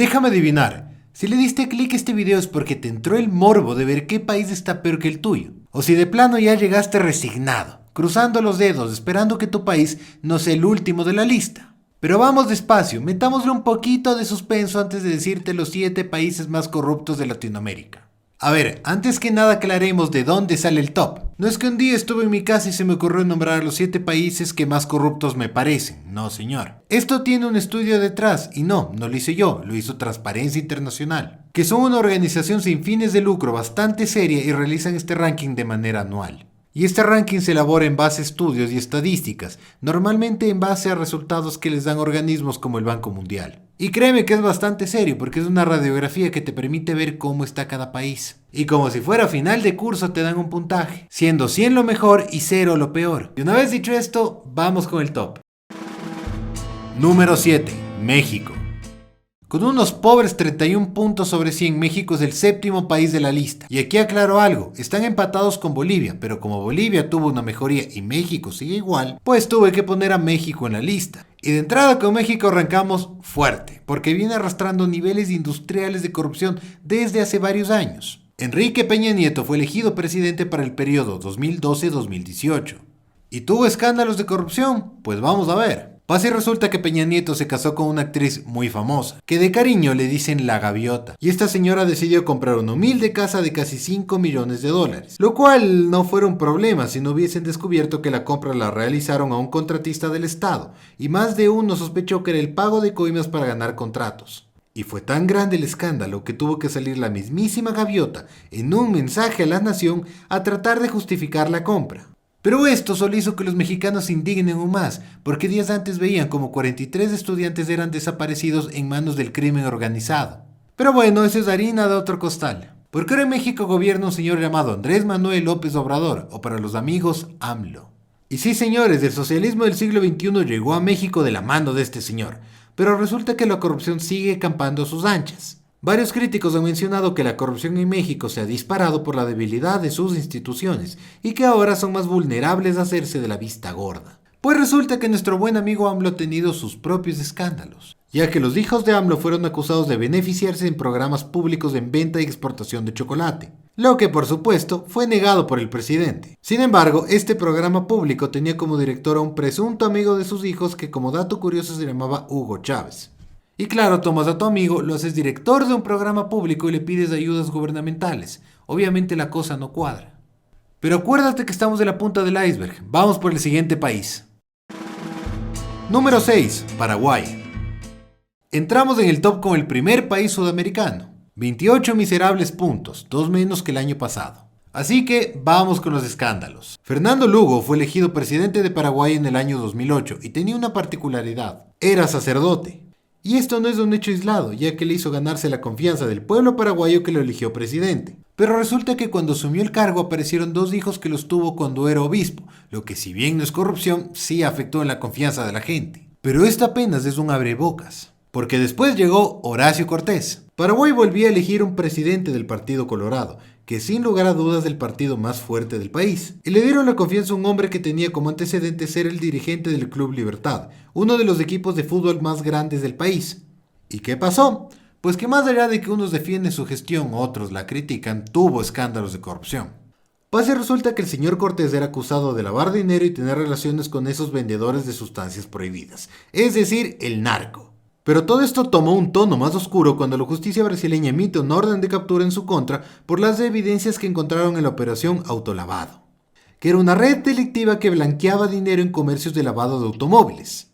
Déjame adivinar, si le diste clic a este video es porque te entró el morbo de ver qué país está peor que el tuyo. O si de plano ya llegaste resignado, cruzando los dedos esperando que tu país no sea el último de la lista. Pero vamos despacio, metámosle un poquito de suspenso antes de decirte los 7 países más corruptos de Latinoamérica. A ver, antes que nada aclaremos de dónde sale el top. No es que un día estuve en mi casa y se me ocurrió nombrar los 7 países que más corruptos me parecen. No, señor. Esto tiene un estudio detrás y no lo hice yo, lo hizo Transparencia Internacional, que son una organización sin fines de lucro bastante seria y realizan este ranking de manera anual. Y este ranking se elabora en base a estudios y estadísticas, normalmente en base a resultados que les dan organismos como el Banco Mundial. Y créeme que es bastante serio porque es una radiografía que te permite ver cómo está cada país. Y como si fuera final de curso te dan un puntaje, siendo 100 lo mejor y 0 lo peor. Y una vez dicho esto, vamos con el top. Número 7. México. Con unos pobres 31 puntos sobre 100, México es el 7º país de la lista. Y aquí aclaro algo, están empatados con Bolivia, pero como Bolivia tuvo una mejoría y México sigue igual, pues tuve que poner a México en la lista. Y de entrada con México arrancamos fuerte, porque viene arrastrando niveles industriales de corrupción desde hace varios años. Enrique Peña Nieto fue elegido presidente para el periodo 2012-2018. ¿Y tuvo escándalos de corrupción? Pues vamos a ver. Pasa y resulta que Peña Nieto se casó con una actriz muy famosa, que de cariño le dicen la Gaviota, y esta señora decidió comprar una humilde casa de casi 5 millones de dólares, lo cual no fuera un problema si no hubiesen descubierto que la compra la realizaron a un contratista del Estado, y más de uno sospechó que era el pago de coimas para ganar contratos. Y fue tan grande el escándalo que tuvo que salir la mismísima Gaviota en un mensaje a la nación a tratar de justificar la compra. Pero esto solo hizo que los mexicanos se indignen aún más, porque días antes veían como 43 estudiantes eran desaparecidos en manos del crimen organizado. Pero bueno, eso es harina de otro costal. Porque ahora en México gobierna un señor llamado Andrés Manuel López Obrador, o para los amigos, AMLO. Y sí, señores, el socialismo del siglo XXI llegó a México de la mano de este señor, pero resulta que la corrupción sigue campando a sus anchas. Varios críticos han mencionado que la corrupción en México se ha disparado por la debilidad de sus instituciones y que ahora son más vulnerables a hacerse de la vista gorda. Pues resulta que nuestro buen amigo AMLO ha tenido sus propios escándalos, ya que los hijos de AMLO fueron acusados de beneficiarse en programas públicos en venta y exportación de chocolate, lo que por supuesto fue negado por el presidente. Sin embargo, este programa público tenía como director a un presunto amigo de sus hijos que como dato curioso se llamaba Hugo Chávez. Y claro, tomas a tu amigo, lo haces director de un programa público y le pides ayudas gubernamentales. Obviamente la cosa no cuadra. Pero acuérdate que estamos de la punta del iceberg. Vamos por el siguiente país. Número 6. Paraguay. Entramos en el top con el primer país sudamericano. 28 miserables puntos, 2 menos que el año pasado. Así que vamos con los escándalos. Fernando Lugo fue elegido presidente de Paraguay en el año 2008 y tenía una particularidad. Era sacerdote. Y esto no es un hecho aislado, ya que le hizo ganarse la confianza del pueblo paraguayo que lo eligió presidente. Pero resulta que cuando asumió el cargo aparecieron 2 hijos que los tuvo cuando era obispo, lo que si bien no es corrupción, sí afectó en la confianza de la gente. Pero esto apenas es un abrebocas, porque después llegó Horacio Cortés. Paraguay volvía a elegir un presidente del Partido Colorado, que sin lugar a dudas es el partido más fuerte del país. Y le dieron la confianza a un hombre que tenía como antecedente ser el dirigente del Club Libertad, uno de los equipos de fútbol más grandes del país. ¿Y qué pasó? Pues que más allá de que unos defienden su gestión, otros la critican, tuvo escándalos de corrupción. Pues resulta que el señor Cortés era acusado de lavar dinero y tener relaciones con esos vendedores de sustancias prohibidas, es decir, el narco. Pero todo esto tomó un tono más oscuro cuando la justicia brasileña emite una orden de captura en su contra por las evidencias que encontraron en la operación Autolavado, que era una red delictiva que blanqueaba dinero en comercios de lavado de automóviles.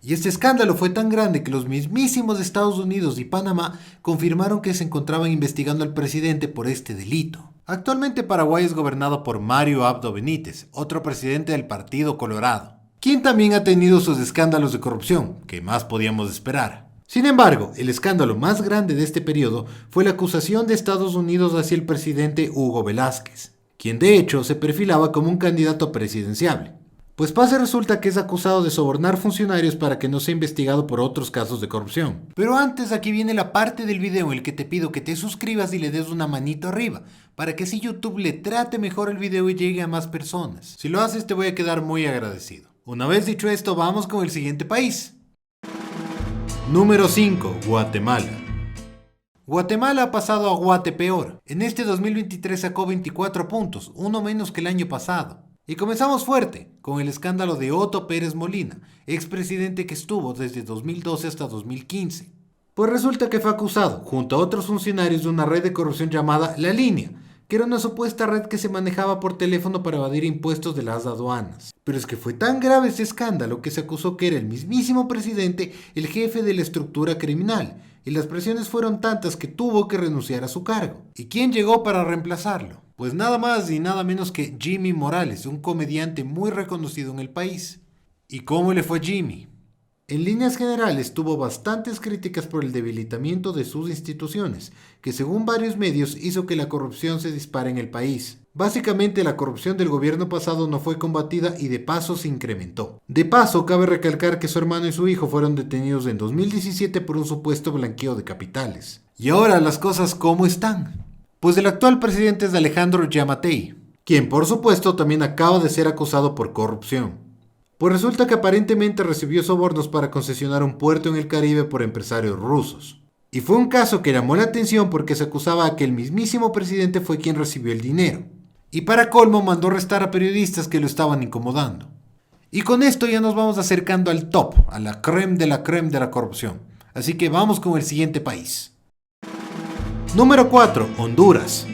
Y este escándalo fue tan grande que los mismísimos Estados Unidos y Panamá confirmaron que se encontraban investigando al presidente por este delito. Actualmente Paraguay es gobernado por Mario Abdo Benítez, otro presidente del Partido Colorado, quien también ha tenido sus escándalos de corrupción, que más podíamos esperar. Sin embargo, el escándalo más grande de este periodo fue la acusación de Estados Unidos hacia el presidente Hugo Velázquez, quien de hecho se perfilaba como un candidato presidenciable. Pues resulta que es acusado de sobornar funcionarios para que no sea investigado por otros casos de corrupción. Pero antes aquí viene la parte del video en el que te pido que te suscribas y le des una manito arriba, para que así YouTube le trate mejor el video y llegue a más personas. Si lo haces te voy a quedar muy agradecido. Una vez dicho esto, vamos con el siguiente país. Número 5. Guatemala. Guatemala ha pasado a Guate peor. En este 2023 sacó 24 puntos, uno menos que el año pasado. Y comenzamos fuerte, con el escándalo de Otto Pérez Molina, expresidente que estuvo desde 2012 hasta 2015. Pues resulta que fue acusado, junto a otros funcionarios, de una red de corrupción llamada La Línea, que era una supuesta red que se manejaba por teléfono para evadir impuestos de las aduanas. Pero es que fue tan grave ese escándalo que se acusó que era el mismísimo presidente el jefe de la estructura criminal, y las presiones fueron tantas que tuvo que renunciar a su cargo. ¿Y quién llegó para reemplazarlo? Pues nada más y nada menos que Jimmy Morales, un comediante muy reconocido en el país. ¿Y cómo le fue a Jimmy? En líneas generales tuvo bastantes críticas por el debilitamiento de sus instituciones, que según varios medios hizo que la corrupción se dispare en el país. Básicamente la corrupción del gobierno pasado no fue combatida y de paso se incrementó. De paso, cabe recalcar que su hermano y su hijo fueron detenidos en 2017 por un supuesto blanqueo de capitales. ¿Y ahora las cosas cómo están? Pues el actual presidente es Alejandro Yamatei, quien por supuesto también acaba de ser acusado por corrupción. Pues resulta que aparentemente recibió sobornos para concesionar un puerto en el Caribe por empresarios rusos. Y fue un caso que llamó la atención porque se acusaba a que el mismísimo presidente fue quien recibió el dinero. Y para colmo mandó arrestar a periodistas que lo estaban incomodando. Y con esto ya nos vamos acercando al top, a la crème de la corrupción. Así que vamos con el siguiente país. Número 4. Honduras.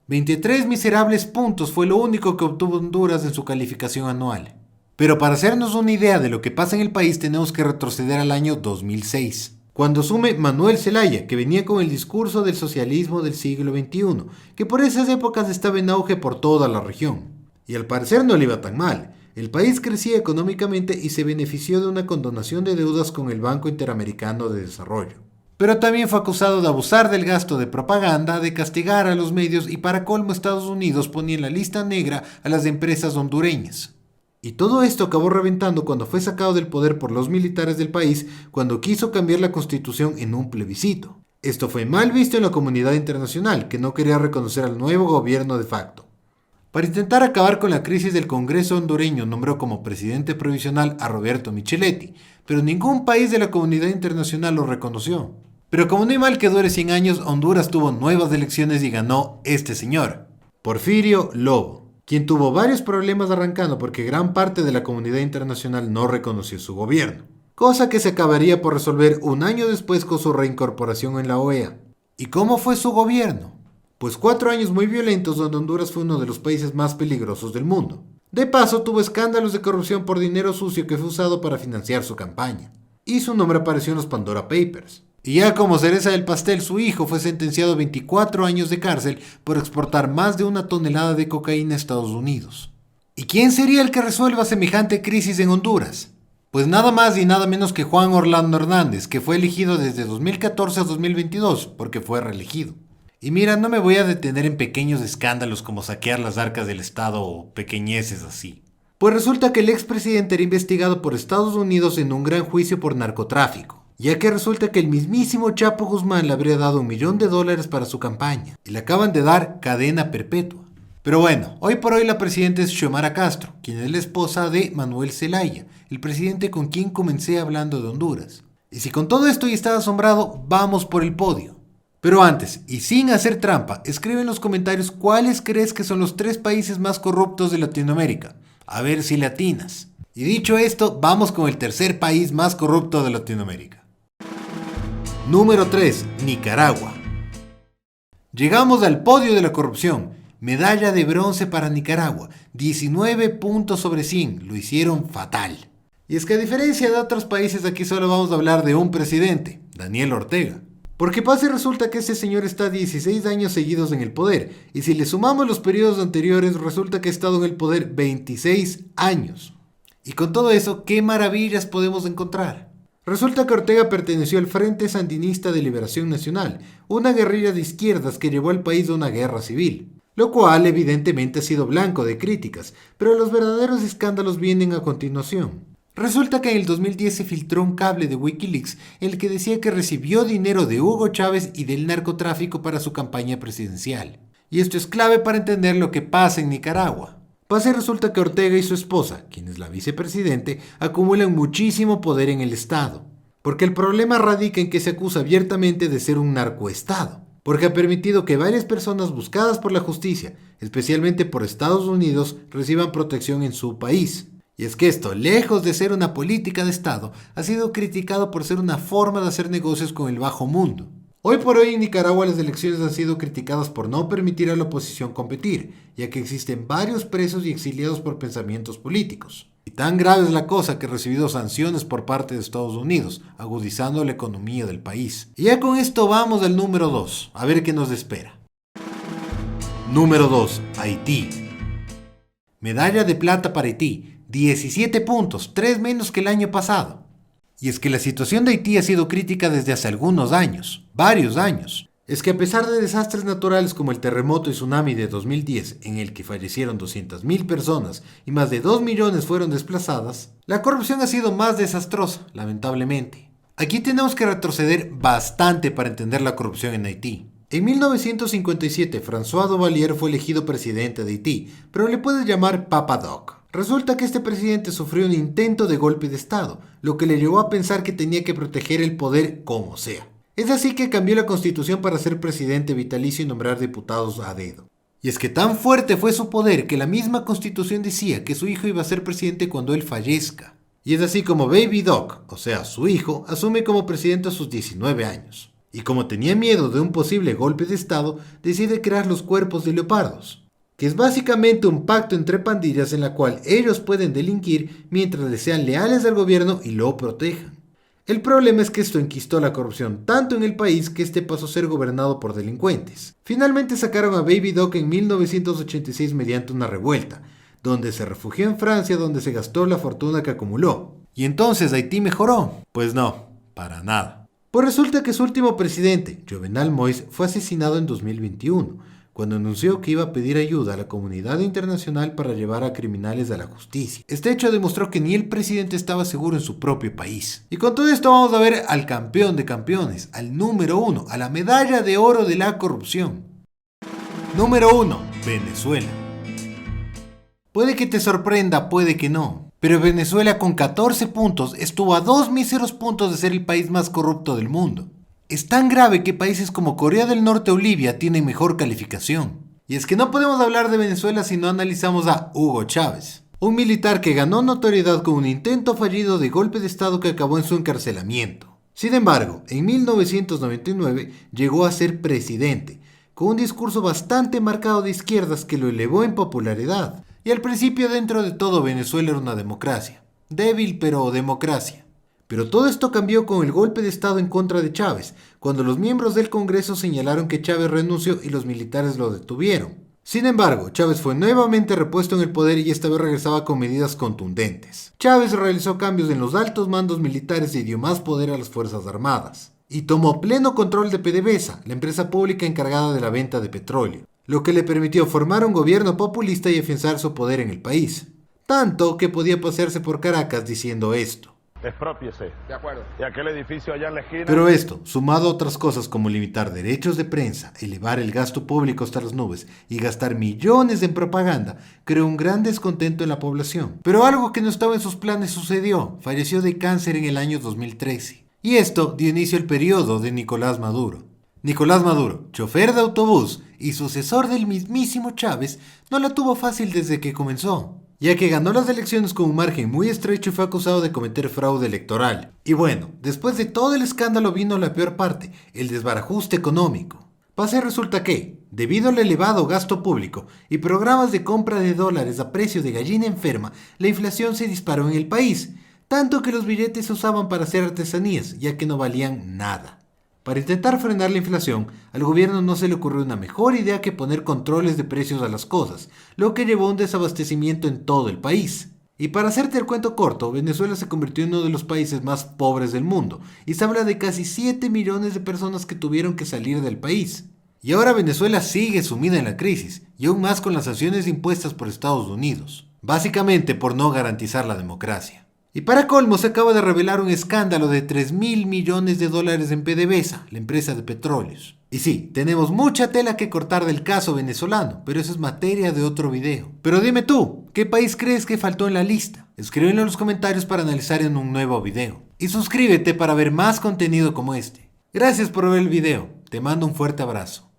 23 miserables puntos fue lo único que obtuvo Honduras en su calificación anual. Pero para hacernos una idea de lo que pasa en el país tenemos que retroceder al año 2006, cuando asume Manuel Zelaya, que venía con el discurso del socialismo del siglo XXI, que por esas épocas estaba en auge por toda la región. Y al parecer no le iba tan mal. El país crecía económicamente y se benefició de una condonación de deudas con el Banco Interamericano de Desarrollo. Pero también fue acusado de abusar del gasto de propaganda, de castigar a los medios y para colmo Estados Unidos ponía en la lista negra a las empresas hondureñas. Y todo esto acabó reventando cuando fue sacado del poder por los militares del país cuando quiso cambiar la constitución en un plebiscito. Esto fue mal visto en la comunidad internacional, que no quería reconocer al nuevo gobierno de facto. Para intentar acabar con la crisis del Congreso hondureño nombró como presidente provisional a Roberto Micheletti, pero ningún país de la comunidad internacional lo reconoció. Pero como no hay mal que dure 100 años, Honduras tuvo nuevas elecciones y ganó este señor, Porfirio Lobo, quien tuvo varios problemas arrancando porque gran parte de la comunidad internacional no reconoció su gobierno, cosa que se acabaría por resolver un año después con su reincorporación en la OEA. ¿Y cómo fue su gobierno? Pues 4 años muy violentos donde Honduras fue uno de los países más peligrosos del mundo. De paso tuvo escándalos de corrupción por dinero sucio que fue usado para financiar su campaña. Y su nombre apareció en los Pandora Papers. Y ya como cereza del pastel, su hijo fue sentenciado a 24 años de cárcel por exportar más de 1 tonelada de cocaína a Estados Unidos. ¿Y quién sería el que resuelva semejante crisis en Honduras? Pues nada más y nada menos que Juan Orlando Hernández, que fue elegido desde 2014 a 2022 porque fue reelegido. Y mira, no me voy a detener en pequeños escándalos como saquear las arcas del Estado o pequeñeces así. Pues resulta que el expresidente era investigado por Estados Unidos en un gran juicio por narcotráfico, ya que resulta que el mismísimo Chapo Guzmán le habría dado $1 millón para su campaña, y le acaban de dar cadena perpetua. Pero bueno, hoy por hoy la presidenta es Xiomara Castro, quien es la esposa de Manuel Zelaya, el presidente con quien comencé hablando de Honduras. Y si con todo esto ya estás asombrado, vamos por el podio. Pero antes, y sin hacer trampa, escribe en los comentarios cuáles crees que son los 3 países más corruptos de Latinoamérica. A ver si le atinas. Y dicho esto, vamos con el tercer país más corrupto de Latinoamérica. Número 3. Nicaragua. Llegamos al podio de la corrupción. Medalla de bronce para Nicaragua. 19 puntos sobre 100. Lo hicieron fatal. Y es que a diferencia de otros países, aquí solo vamos a hablar de un presidente, Daniel Ortega. Porque pasa y resulta que ese señor está 16 años seguidos en el poder. Y si le sumamos los periodos anteriores, resulta que ha estado en el poder 26 años. Y con todo eso, ¿qué maravillas podemos encontrar? Resulta que Ortega perteneció al Frente Sandinista de Liberación Nacional, una guerrilla de izquierdas que llevó al país a una guerra civil, lo cual evidentemente ha sido blanco de críticas, pero los verdaderos escándalos vienen a continuación. Resulta que en el 2010 se filtró un cable de Wikileaks en el que decía que recibió dinero de Hugo Chávez y del narcotráfico para su campaña presidencial. Y esto es clave para entender lo que pasa en Nicaragua. Pasa y resulta que Ortega y su esposa, quien es la vicepresidente, acumulan muchísimo poder en el Estado. Porque el problema radica en que se acusa abiertamente de ser un narcoestado, porque ha permitido que varias personas buscadas por la justicia, especialmente por Estados Unidos, reciban protección en su país. Y es que esto, lejos de ser una política de Estado, ha sido criticado por ser una forma de hacer negocios con el bajo mundo. Hoy por hoy en Nicaragua las elecciones han sido criticadas por no permitir a la oposición competir, ya que existen varios presos y exiliados por pensamientos políticos. Y tan grave es la cosa que ha recibido sanciones por parte de Estados Unidos, agudizando la economía del país. Y ya con esto vamos al número 2, a ver qué nos espera. Número 2, Haití. Medalla de plata para Haití, 17 puntos, 3 menos que el año pasado. Y es que la situación de Haití ha sido crítica desde hace algunos años, varios años. Es que a pesar de desastres naturales como el terremoto y tsunami de 2010, en el que fallecieron 200.000 personas y más de 2 millones fueron desplazadas, la corrupción ha sido más desastrosa, lamentablemente. Aquí tenemos que retroceder bastante para entender la corrupción en Haití. En 1957, François Duvalier fue elegido presidente de Haití, pero le puedes llamar Papa Doc. Resulta que este presidente sufrió un intento de golpe de Estado, lo que le llevó a pensar que tenía que proteger el poder como sea. Es así que cambió la constitución para ser presidente vitalicio y nombrar diputados a dedo. Y es que tan fuerte fue su poder que la misma constitución decía que su hijo iba a ser presidente cuando él fallezca. Y es así como Baby Doc, o sea, su hijo, asume como presidente a sus 19 años. Y como tenía miedo de un posible golpe de Estado, decide crear los cuerpos de leopardos, que es básicamente un pacto entre pandillas en la cual ellos pueden delinquir mientras le sean leales al gobierno y lo protejan. El problema es que esto enquistó la corrupción tanto en el país que este pasó a ser gobernado por delincuentes. Finalmente sacaron a Baby Doc en 1986 mediante una revuelta, donde se refugió en Francia donde se gastó la fortuna que acumuló. ¿Y entonces Haití mejoró? Pues no, para nada. Pues resulta que su último presidente, Jovenel Moïse, fue asesinado en 2021, cuando anunció que iba a pedir ayuda a la comunidad internacional para llevar a criminales a la justicia. Este hecho demostró que ni el presidente estaba seguro en su propio país. Y con todo esto vamos a ver al campeón de campeones, al número 1, a la medalla de oro de la corrupción. Número 1, Venezuela. Puede que te sorprenda, puede que no, pero Venezuela con 14 puntos estuvo a 2 míseros puntos de ser el país más corrupto del mundo. Es tan grave que países como Corea del Norte o Libia tienen mejor calificación. Y es que no podemos hablar de Venezuela si no analizamos a Hugo Chávez, un militar que ganó notoriedad con un intento fallido de golpe de Estado que acabó en su encarcelamiento. Sin embargo, en 1999 llegó a ser presidente, con un discurso bastante marcado de izquierdas que lo elevó en popularidad. Y al principio dentro de todo Venezuela era una democracia, débil pero democracia. Pero todo esto cambió con el golpe de Estado en contra de Chávez, cuando los miembros del Congreso señalaron que Chávez renunció y los militares lo detuvieron. Sin embargo, Chávez fue nuevamente repuesto en el poder y esta vez regresaba con medidas contundentes. Chávez realizó cambios en los altos mandos militares y dio más poder a las Fuerzas Armadas. Y tomó pleno control de PDVSA, la empresa pública encargada de la venta de petróleo, lo que le permitió formar un gobierno populista y afianzar su poder en el país. Tanto que podía pasearse por Caracas diciendo esto: expropiese. De acuerdo. Y aquel edificio allá en la esquina. Pero esto, sumado a otras cosas como limitar derechos de prensa, elevar el gasto público hasta las nubes y gastar millones en propaganda, creó un gran descontento en la población. Pero algo que no estaba en sus planes sucedió: falleció de cáncer en el año 2013. Y esto dio inicio al periodo de Nicolás Maduro. Nicolás Maduro, chofer de autobús y sucesor del mismísimo Chávez, no la tuvo fácil desde que comenzó, ya que ganó las elecciones con un margen muy estrecho y fue acusado de cometer fraude electoral. Y bueno, después de todo el escándalo vino la peor parte, el desbarajuste económico. Pasa y resulta que, debido al elevado gasto público y programas de compra de dólares a precio de gallina enferma, la inflación se disparó en el país, tanto que los billetes se usaban para hacer artesanías, ya que no valían nada. Para intentar frenar la inflación, al gobierno no se le ocurrió una mejor idea que poner controles de precios a las cosas, lo que llevó a un desabastecimiento en todo el país. Y para hacerte el cuento corto, Venezuela se convirtió en uno de los países más pobres del mundo, y se habla de casi 7 millones de personas que tuvieron que salir del país. Y ahora Venezuela sigue sumida en la crisis, y aún más con las sanciones impuestas por Estados Unidos, básicamente por no garantizar la democracia. Y para colmo se acaba de revelar un escándalo de $3.000 millones en PDVSA, la empresa de petróleos. Y sí, tenemos mucha tela que cortar del caso venezolano, pero eso es materia de otro video. Pero dime tú, ¿qué país crees que faltó en la lista? Escríbelo en los comentarios para analizar en un nuevo video. Y suscríbete para ver más contenido como este. Gracias por ver el video, te mando un fuerte abrazo.